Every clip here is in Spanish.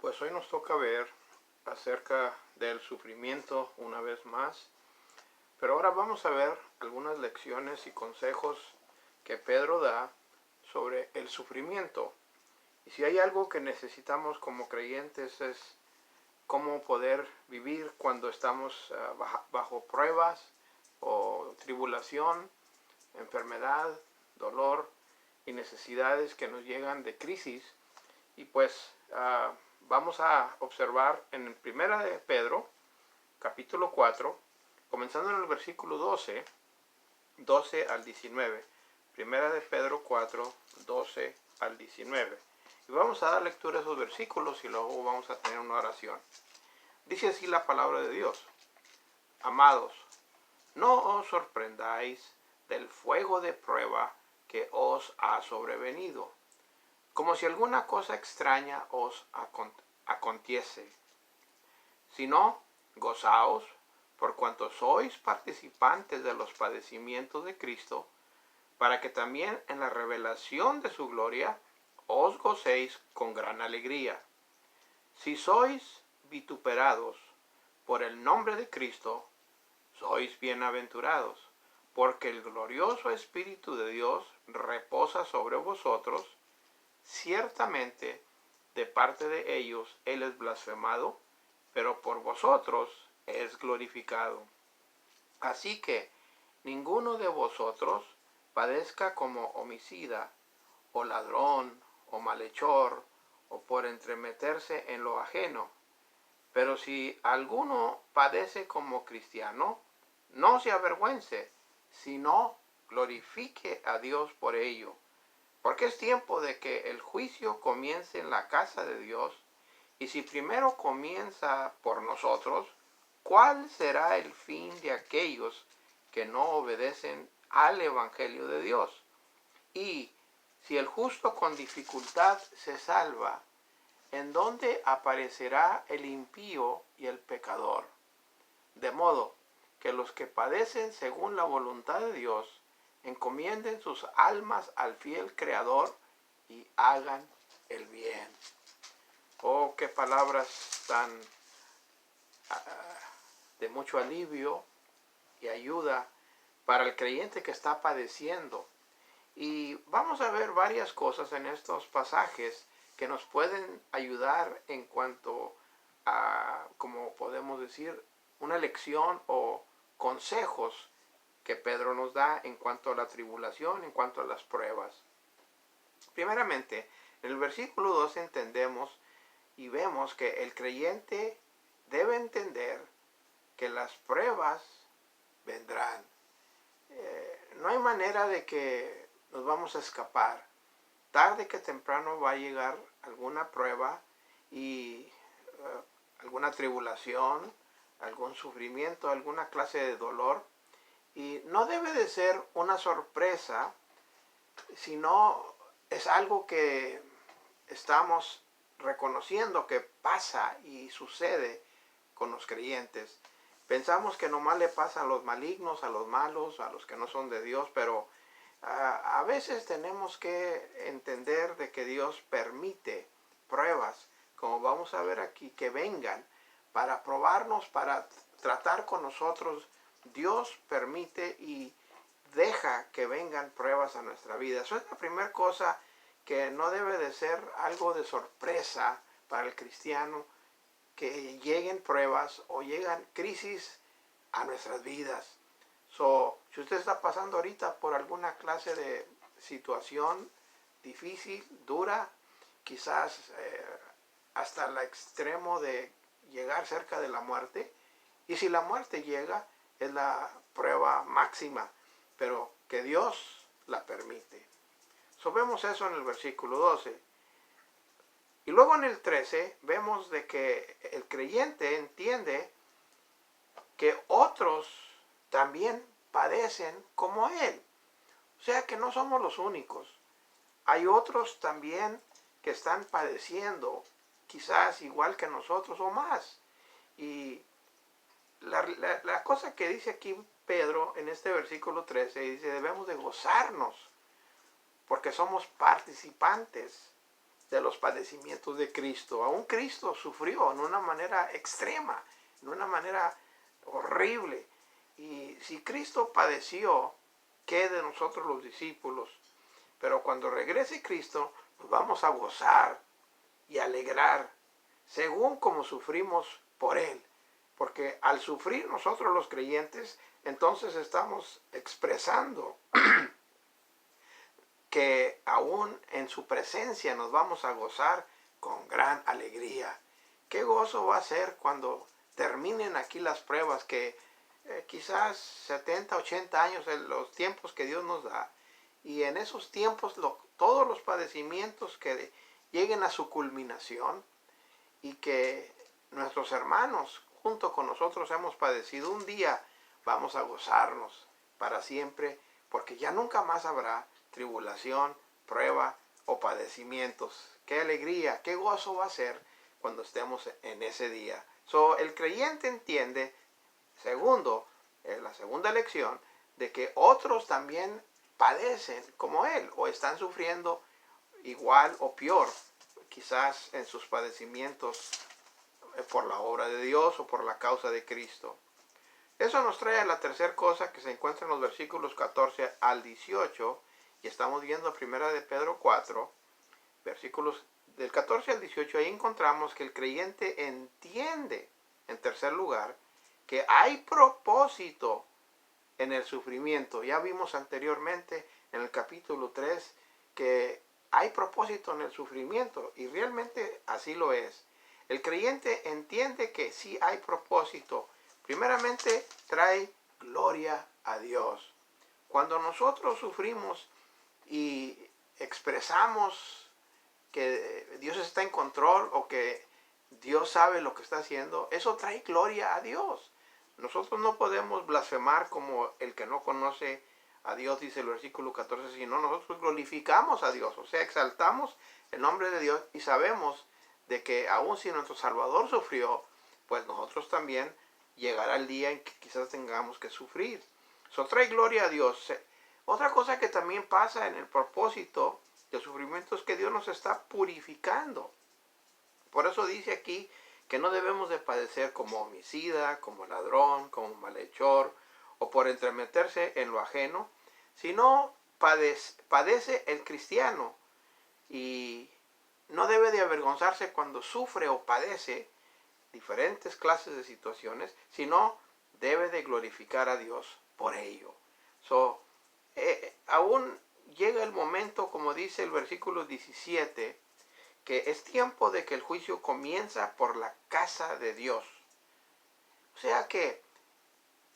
Pues hoy nos toca ver acerca del sufrimiento una vez más, pero ahora vamos a ver algunas lecciones y consejos que Pedro da sobre el sufrimiento. Y si hay algo que necesitamos como creyentes es cómo poder vivir cuando estamos bajo pruebas o tribulación, enfermedad, dolor y necesidades que nos llegan de crisis. Y pues vamos a observar en Primera de Pedro, capítulo 4, comenzando en el versículo 12 al 19. Primera de Pedro 4, 12 al 19. Y vamos a dar lectura a esos versículos y luego vamos a tener una oración. Dice así la palabra de Dios: Amados, no os sorprendáis del fuego de prueba que os ha sobrevenido, como si alguna cosa extraña os aconteciese, sino gozaos por cuanto sois participantes de los padecimientos de Cristo, para que también en la revelación de su gloria os gocéis con gran alegría. Si sois vituperados por el nombre de Cristo, sois bienaventurados, porque el glorioso Espíritu de Dios reposa sobre vosotros. Ciertamente, de parte de ellos Él es blasfemado, pero por vosotros es glorificado. Así que ninguno de vosotros padezca como homicida, o ladrón, o malhechor, o por entremeterse en lo ajeno. Pero si alguno padece como cristiano, no se avergüence, sino glorifique a Dios por ello. Porque es tiempo de que el juicio comience en la casa de Dios, y si primero comienza por nosotros, ¿cuál será el fin de aquellos que no obedecen al Evangelio de Dios? Y si el justo con dificultad se salva, ¿en dónde aparecerá el impío y el pecador? De modo que los que padecen según la voluntad de Dios encomienden sus almas al fiel Creador y hagan el bien. Oh, qué palabras tan de mucho alivio y ayuda para el creyente que está padeciendo. Y vamos a ver varias cosas en estos pasajes que nos pueden ayudar en cuanto a, como podemos decir, una lección o consejos que Pedro nos da en cuanto a la tribulación, en cuanto a las pruebas. Primeramente, en el versículo 2 entendemos y vemos que el creyente debe entender que las pruebas vendrán. No hay manera de que nos vamos a escapar. Tarde que temprano va a llegar alguna prueba y alguna tribulación, algún sufrimiento, alguna clase de dolor. Y no debe de ser una sorpresa, sino es algo que estamos reconociendo que pasa y sucede con los creyentes. Pensamos que nomás le pasa a los malignos, a los malos, a los que no son de Dios, pero a veces tenemos que entender de que Dios permite pruebas, como vamos a ver aquí, que vengan para probarnos, para tratar con nosotros. Dios permite y deja que vengan pruebas a nuestra vida. Eso es la primera cosa, que no debe de ser algo de sorpresa para el cristiano, que lleguen pruebas o llegan crisis a nuestras vidas. Si usted está pasando ahorita por alguna clase de situación difícil, dura, quizás hasta el extremo de llegar cerca de la muerte, y si la muerte llega, es la prueba máxima, pero que Dios la permite. Vemos eso en el versículo 12. Y luego en el 13 vemos de que el creyente entiende que otros también padecen como él. O sea que no somos los únicos. Hay otros también que están padeciendo, quizás igual que nosotros o más. Y la cosa que dice aquí Pedro en este versículo 13, dice: debemos de gozarnos porque somos participantes de los padecimientos de Cristo. Aún Cristo sufrió en una manera extrema, en una manera horrible. Y si Cristo padeció, ¿qué de nosotros los discípulos? Pero cuando regrese Cristo, nos vamos a gozar y alegrar, según como sufrimos por Él. Porque al sufrir nosotros los creyentes, entonces estamos expresando que aún en su presencia nos vamos a gozar con gran alegría. ¿Qué gozo va a ser cuando terminen aquí las pruebas que quizás 70, 80 años, en los tiempos que Dios nos da, y en esos tiempos todos los padecimientos que lleguen a su culminación y que nuestros hermanos junto con nosotros hemos padecido, un día vamos a gozarnos para siempre, porque ya nunca más habrá tribulación, prueba o padecimientos. Qué alegría, qué gozo va a ser cuando estemos en ese día. El creyente entiende, segundo, la segunda lección, de que otros también padecen como él o están sufriendo igual o peor, quizás en sus padecimientos por la obra de Dios o por la causa de Cristo. Eso nos trae a la tercera cosa que se encuentra en los versículos 14 al 18, y estamos viendo primera de Pedro 4, versículos del 14 al 18. Ahí encontramos que el creyente entiende, en tercer lugar, que hay propósito en el sufrimiento. Ya vimos anteriormente en el capítulo 3 que hay propósito en el sufrimiento, y realmente así lo es. El creyente entiende que sí hay propósito. Primeramente, trae gloria a Dios. Cuando nosotros sufrimos y expresamos que Dios está en control o que Dios sabe lo que está haciendo, eso trae gloria a Dios. Nosotros no podemos blasfemar como el que no conoce a Dios, dice el versículo 14, sino nosotros glorificamos a Dios, o sea, exaltamos el nombre de Dios y sabemos de que aun si nuestro Salvador sufrió, pues nosotros también llegará el día en que quizás tengamos que sufrir. Eso trae gloria a Dios. Otra cosa que también pasa en el propósito del sufrimiento es que Dios nos está purificando. Por eso dice aquí que no debemos de padecer como homicida, como ladrón, como malhechor o por entremeterse en lo ajeno, sino padece el cristiano y no debe de avergonzarse cuando sufre o padece diferentes clases de situaciones, sino debe de glorificar a Dios por ello. Aún llega el momento, como dice el versículo 17, que es tiempo de que el juicio comienza por la casa de Dios. O sea que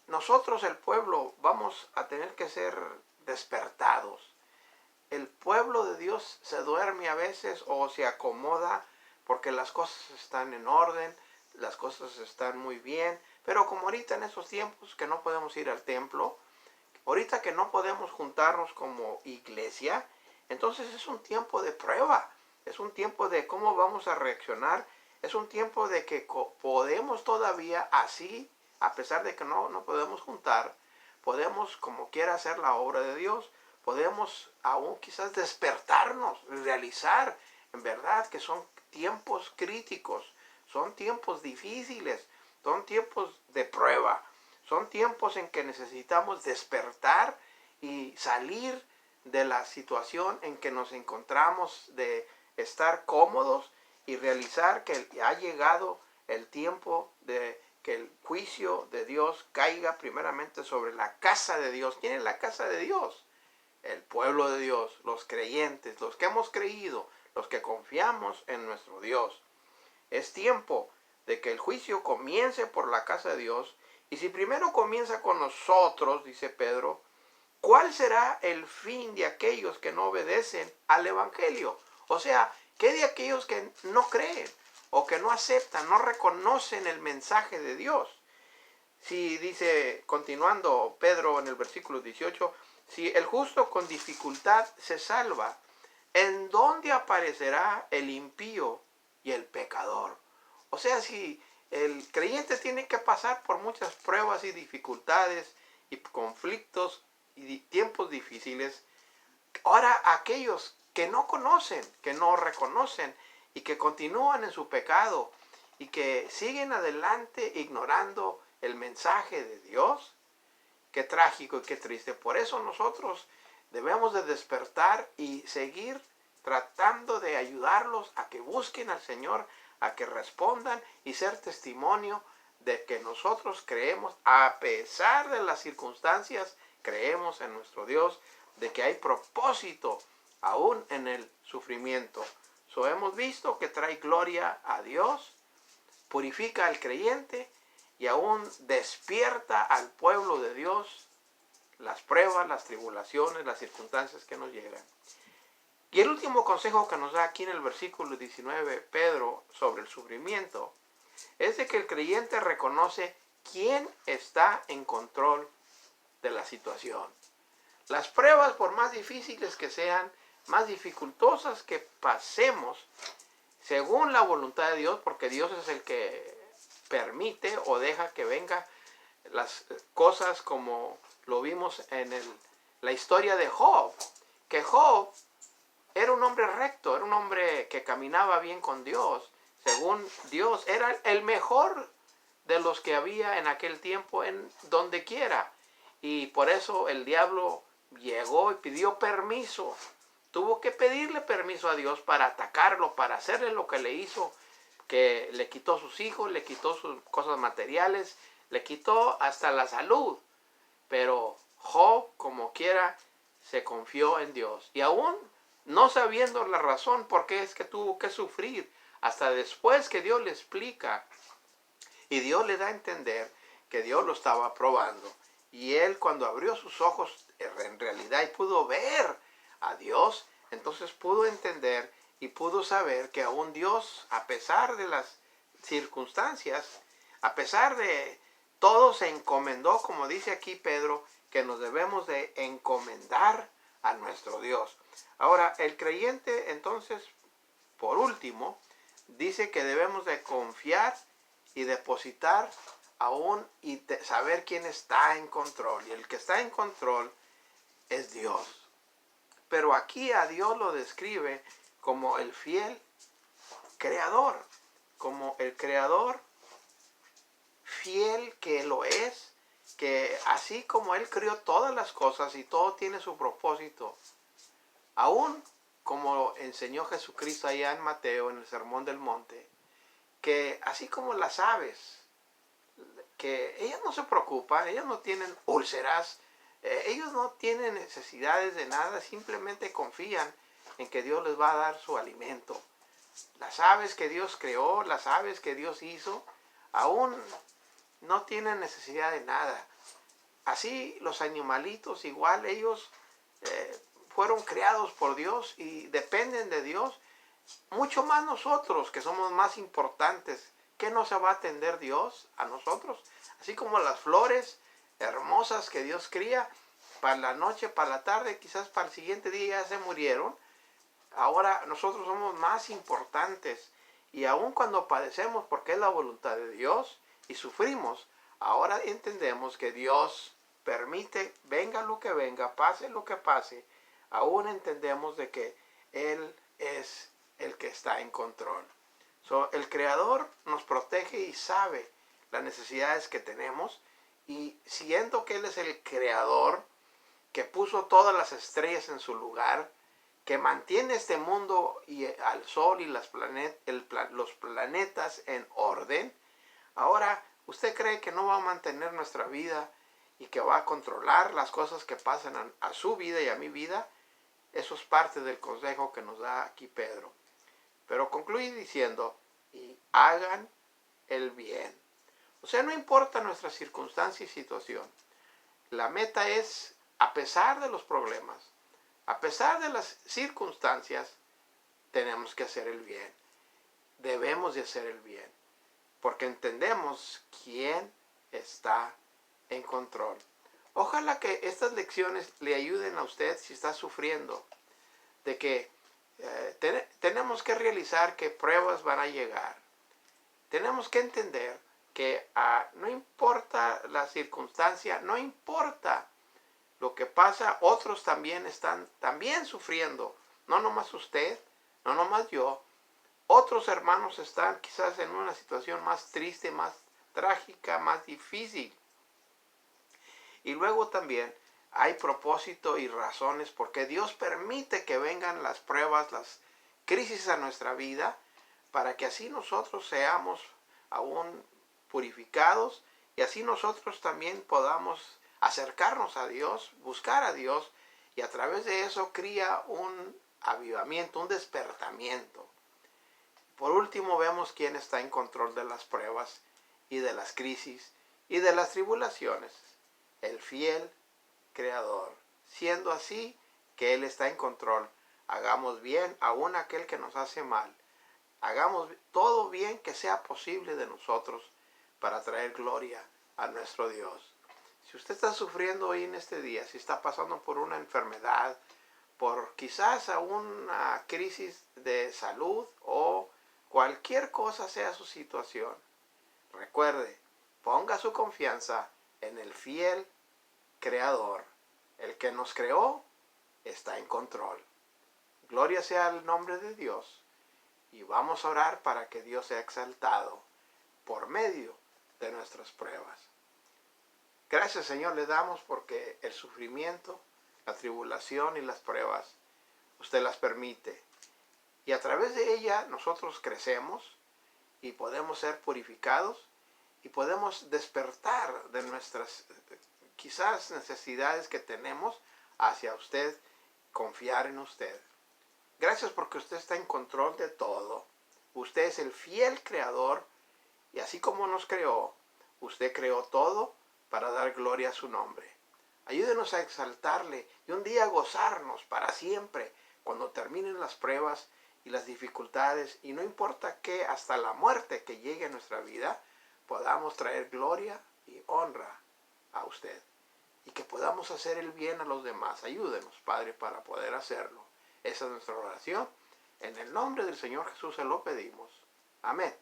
nosotros, el pueblo, vamos a tener que ser despertados. El pueblo de Dios se duerme a veces o se acomoda porque las cosas están en orden, las cosas están muy bien, pero como ahorita en esos tiempos que no podemos ir al templo, ahorita que no podemos juntarnos como iglesia, entonces es un tiempo de prueba, es un tiempo de cómo vamos a reaccionar, es un tiempo de que podemos todavía así, a pesar de que no podemos juntar, podemos como quiera hacer la obra de Dios, podemos aún quizás despertarnos, realizar en verdad que son tiempos críticos, son tiempos difíciles, son tiempos de prueba, son tiempos en que necesitamos despertar y salir de la situación en que nos encontramos, de estar cómodos y realizar que ha llegado el tiempo de que el juicio de Dios caiga primeramente sobre la casa de Dios. ¿Quién es la casa de Dios? El pueblo de Dios, los creyentes, los que hemos creído, los que confiamos en nuestro Dios. Es tiempo de que el juicio comience por la casa de Dios. Y si primero comienza con nosotros, dice Pedro, ¿cuál será el fin de aquellos que no obedecen al Evangelio? O sea, ¿qué de aquellos que no creen o que no aceptan, no reconocen el mensaje de Dios? Si dice, continuando Pedro en el versículo 18, si el justo con dificultad se salva, ¿en dónde aparecerá el impío y el pecador? O sea, si el creyente tiene que pasar por muchas pruebas y dificultades y conflictos y tiempos difíciles, ahora aquellos que no conocen, que no reconocen y que continúan en su pecado y que siguen adelante ignorando el mensaje de Dios. Qué trágico y qué triste. Por eso nosotros debemos de despertar y seguir tratando de ayudarlos a que busquen al Señor, a que respondan y ser testimonio de que nosotros creemos, a pesar de las circunstancias, creemos en nuestro Dios, de que hay propósito aún en el sufrimiento. Hemos visto que trae gloria a Dios, purifica al creyente y aún despierta al pueblo de Dios las pruebas, las tribulaciones, las circunstancias que nos llegan. Y el último consejo que nos da aquí en el versículo 19 Pedro sobre el sufrimiento es de que el creyente reconoce quién está en control de la situación. Las pruebas, por más difíciles que sean, más dificultosas que pasemos, según la voluntad de Dios, porque Dios es el que permite o deja que vengan las cosas, como lo vimos en la historia de Job, que Job era un hombre recto, era un hombre que caminaba bien con Dios, según Dios, era el mejor de los que había en aquel tiempo en donde quiera, y por eso el diablo llegó y pidió permiso. Tuvo que pedirle permiso a Dios para atacarlo, para hacerle lo que le hizo, que le quitó sus hijos, le quitó sus cosas materiales, le quitó hasta la salud. Pero Job, como quiera, se confió en Dios. Y aún no sabiendo la razón por qué es que tuvo que sufrir, hasta después que Dios le explica y Dios le da a entender que Dios lo estaba probando. Y él, cuando abrió sus ojos en realidad y pudo ver a Dios, entonces pudo entender y pudo saber que aún Dios, a pesar de las circunstancias, a pesar de todo, se encomendó, como dice aquí Pedro, que nos debemos de encomendar a nuestro Dios. Ahora, el creyente, entonces, por último, dice que debemos de confiar y depositar aún y saber quién está en control. Y el que está en control es Dios. Pero aquí a Dios lo describe como el fiel creador, como el creador fiel que lo es, que así como Él creó todas las cosas y todo tiene su propósito, aún como enseñó Jesucristo allá en Mateo, en el Sermón del Monte, que así como las aves, que ellas no se preocupan, ellas no tienen úlceras, ellos no tienen necesidades de nada, simplemente confían en que Dios les va a dar su alimento. Las aves que Dios creó, las aves que Dios hizo, aún no tienen necesidad de nada. Así los animalitos, igual ellos fueron creados por Dios y dependen de Dios. Mucho más nosotros, que somos más importantes. ¿Qué no se va a atender Dios a nosotros? Así como las flores hermosas que Dios cría, para la noche, para la tarde, quizás para el siguiente día ya se murieron. Ahora nosotros somos más importantes. Y aun cuando padecemos, porque es la voluntad de Dios, y sufrimos, ahora entendemos que Dios permite, venga lo que venga, pase lo que pase, aún entendemos de que Él es el que está en control. El Creador nos protege y sabe las necesidades que tenemos, y siendo que Él es el Creador, que puso todas las estrellas en su lugar, que mantiene este mundo y al sol y los planetas en orden, ahora, ¿usted cree que no va a mantener nuestra vida y que va a controlar las cosas que pasan a su vida y a mi vida? Eso es parte del consejo que nos da aquí Pedro. Pero concluye diciendo, y hagan el bien. O sea, no importa nuestra circunstancia y situación. La meta es, a pesar de los problemas, a pesar de las circunstancias, tenemos que hacer el bien. Debemos de hacer el bien. Porque entendemos quién está en control. Ojalá que estas lecciones le ayuden a usted si está sufriendo, de que tenemos que realizar que pruebas van a llegar. Tenemos que entender que no importa la circunstancia, no importa lo que pasa, otros también están sufriendo. no nomás usted, no nomás yo. Otros hermanos están quizás en una situación más triste, más trágica, más difícil. Y luego también hay propósito y razones porque Dios permite que vengan las pruebas, las crisis a nuestra vida, para que así nosotros seamos aún purificados y así nosotros también podamos acercarnos a Dios, buscar a Dios, y a través de eso cría un avivamiento, un despertamiento. Por último, vemos quién está en control de las pruebas y de las crisis y de las tribulaciones. El fiel Creador. Siendo así que Él está en control, hagamos bien aún aquel que nos hace mal. Hagamos todo bien que sea posible de nosotros para traer gloria a nuestro Dios. Si usted está sufriendo hoy en este día, si está pasando por una enfermedad, por quizás a una crisis de salud o cualquier cosa sea su situación, recuerde, ponga su confianza en el fiel Creador. El que nos creó está en control. Gloria sea el nombre de Dios. Y vamos a orar para que Dios sea exaltado por medio de nuestras pruebas. Gracias, Señor, le damos porque el sufrimiento, la tribulación y las pruebas, usted las permite. Y a través de ella nosotros crecemos y podemos ser purificados y podemos despertar de nuestras quizás necesidades que tenemos hacia usted, confiar en usted. Gracias porque usted está en control de todo. Usted es el fiel creador y así como nos creó, usted creó todo para dar gloria a su nombre. Ayúdenos a exaltarle y un día gozarnos para siempre cuando terminen las pruebas y las dificultades, y no importa qué, hasta la muerte que llegue a nuestra vida, podamos traer gloria y honra a usted y que podamos hacer el bien a los demás. Ayúdenos, Padre, para poder hacerlo. Esa es nuestra oración. En el nombre del Señor Jesús se lo pedimos. Amén.